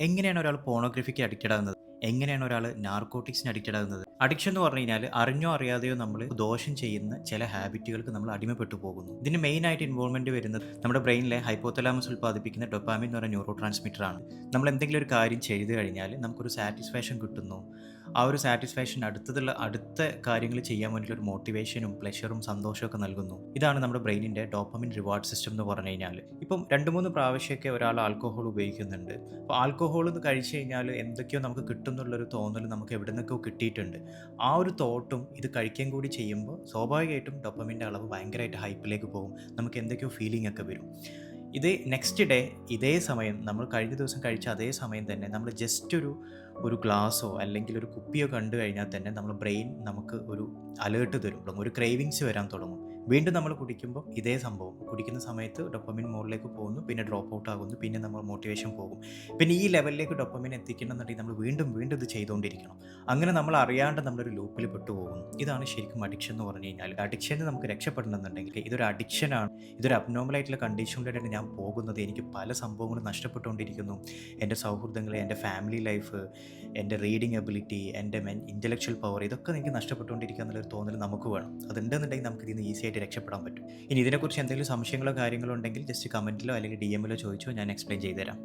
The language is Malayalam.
എങ്ങനെയാണ് ഒരാൾ പോണോഗ്രഫിക്ക് അഡിക്റ്റഡ് ആകുന്നത്? എങ്ങനെയാണ് ഒരാൾ നാർക്കോട്ടിക്സിന് അഡിക്റ്റഡ് ആകുന്നത്? അഡിക്ഷൻ എന്ന് പറഞ്ഞു കഴിഞ്ഞാൽ അറിഞ്ഞോ അറിയാതെയോ നമ്മൾ ദോഷം ചെയ്യുന്ന ചില ഹാബിറ്റുകൾക്ക് നമ്മൾ അടിമപ്പെട്ടു പോകുന്നു. ഇതിന് മെയിനായിട്ട് ഇൻവോൾവ്മെന്റ് വരുന്നത് നമ്മുടെ ബ്രെയിനിലെ ഹൈപ്പോതലാമസ് ഉൽപ്പാദിപ്പിക്കുന്ന ഡൊപ്പാമിൻ എന്ന് പറയുന്ന ന്യൂറോ ട്രാൻസ്മിറ്റർ ആണ്. നമ്മൾ എന്തെങ്കിലും ഒരു കാര്യം ചെയ്തു കഴിഞ്ഞാൽ നമുക്കൊരു സാറ്റിസ്ഫാക്ഷൻ കിട്ടുന്നു. ആ ഒരു സാറ്റിസ്ഫാക്ഷൻ അടുത്ത കാര്യങ്ങൾ ചെയ്യാൻ വേണ്ടിയിട്ട് ഒരു മോട്ടിവേഷനും പ്ലഷറും സന്തോഷമൊക്കെ നൽകുന്നു. ഇതാണ് നമ്മുടെ ബ്രെയിനിൻ്റെ ഡോപ്പമിൻ റിവാർഡ് സിസ്റ്റം എന്ന് പറഞ്ഞു കഴിഞ്ഞാൽ. ഇപ്പം 2-3 പ്രാവശ്യമൊക്കെ ഒരാൾ ആൽക്കഹോൾ ഉപയോഗിക്കുന്നുണ്ട്. അപ്പോൾ ആൽക്കഹോൾ എന്ന് കഴിച്ചു കഴിഞ്ഞാൽ എന്തൊക്കെയോ നമുക്ക് കിട്ടും എന്നുള്ളൊരു തോന്നൽ നമുക്ക് എവിടെ നിന്നൊക്കെയോ കിട്ടിയിട്ടുണ്ട്. ആ ഒരു തോട്ടും ഇത് കഴിക്കാൻ കൂടി ചെയ്യുമ്പോൾ സ്വാഭാവികമായിട്ടും ഡോപ്പമിൻ്റെ അളവ് ഭയങ്കരമായിട്ട് ഹൈപ്പിലേക്ക് പോകും. നമുക്ക് എന്തൊക്കെയോ ഫീലിംഗ് ഒക്കെ വരും. ഇത് നെക്സ്റ്റ് ഡേ ഇതേ സമയം നമ്മൾ കഴിഞ്ഞ ദിവസം കഴിച്ച അതേ സമയം തന്നെ നമ്മൾ ജസ്റ്റ് ഒരു ഗ്ലാസ്സോ അല്ലെങ്കിൽ ഒരു കുപ്പിയോ കണ്ടു കഴിഞ്ഞാൽ തന്നെ നമ്മുടെ ബ്രെയിൻ നമുക്ക് ഒരു അലേർട്ട് തരും, ഒരു ക്രേവിങ്സ് വരാൻ തുടങ്ങും. വീണ്ടും നമ്മൾ കുടിക്കുമ്പോൾ ഇതേ സംഭവം, കുടിക്കുന്ന സമയത്ത് ഡൊപ്പമിൻ മുകളിലേക്ക് പോകുന്നു, പിന്നെ ഡ്രോപ്പ് ഔട്ട് ആകുന്നു, പിന്നെ നമ്മൾ മോട്ടിവേഷൻ പോകും. പിന്നെ ഈ ലെവലിലേക്ക് ഡൊപ്പമിൻ എത്തിക്കണമെന്നുണ്ടെങ്കിൽ നമ്മൾ വീണ്ടും വീണ്ടും ഇത് ചെയ്തുകൊണ്ടിരിക്കണം. അങ്ങനെ നമ്മൾ അറിയാണ്ട് നമ്മളൊരു ലൂപ്പിൽ പെട്ടുപോകുന്നു. ഇതാണ് ശരിക്കും അഡിക്ഷൻ എന്ന് പറഞ്ഞു കഴിഞ്ഞാൽ. അഡിക്ഷന് നമുക്ക് രക്ഷപ്പെടണമെന്നുണ്ടെങ്കിൽ ഇതൊരു അഡിക്ഷനാണ്, ഇതൊരു അബ്നോർമലായിട്ടുള്ള കണ്ടീഷനിലൂടെയാണ് ഞാൻ പോകുന്നത്. എനിക്ക് പല സംഭവങ്ങളും നഷ്ടപ്പെട്ടുകൊണ്ടിരിക്കുന്നു. എൻ്റെ സൗഹൃദങ്ങൾ, എൻ്റെ ഫാമിലി ലൈഫ്, എൻ്റെ റീഡിങ് എബിലിറ്റി, എൻ്റെ ഇൻ്റലക്ച്വൽ പവർ, ഇതൊക്കെ എനിക്ക് നഷ്ടപ്പെട്ടുകൊണ്ടിരിക്കുക എന്നുള്ളൊരു തോന്നൽ നമുക്ക് വേണം. അതുണ്ടെന്നുണ്ടെങ്കിൽ നമുക്ക് ഇതിൽ നിന്ന് ഈസി ആയിട്ട് രക്ഷപ്പെടാൻ പറ്റും. ഇനി ഇതിനെക്കുറിച്ച് എന്തെങ്കിലും സംശയങ്ങളോ കാര്യങ്ങളോ ഉണ്ടെങ്കിൽ ജസ്റ്റ് കമൻറ്റിലോ അല്ലെങ്കിൽ DM-ലോ ചോദിച്ചോ, ഞാൻ എക്സ്പ്ലെയിൻ ചെയ്തുതരാം.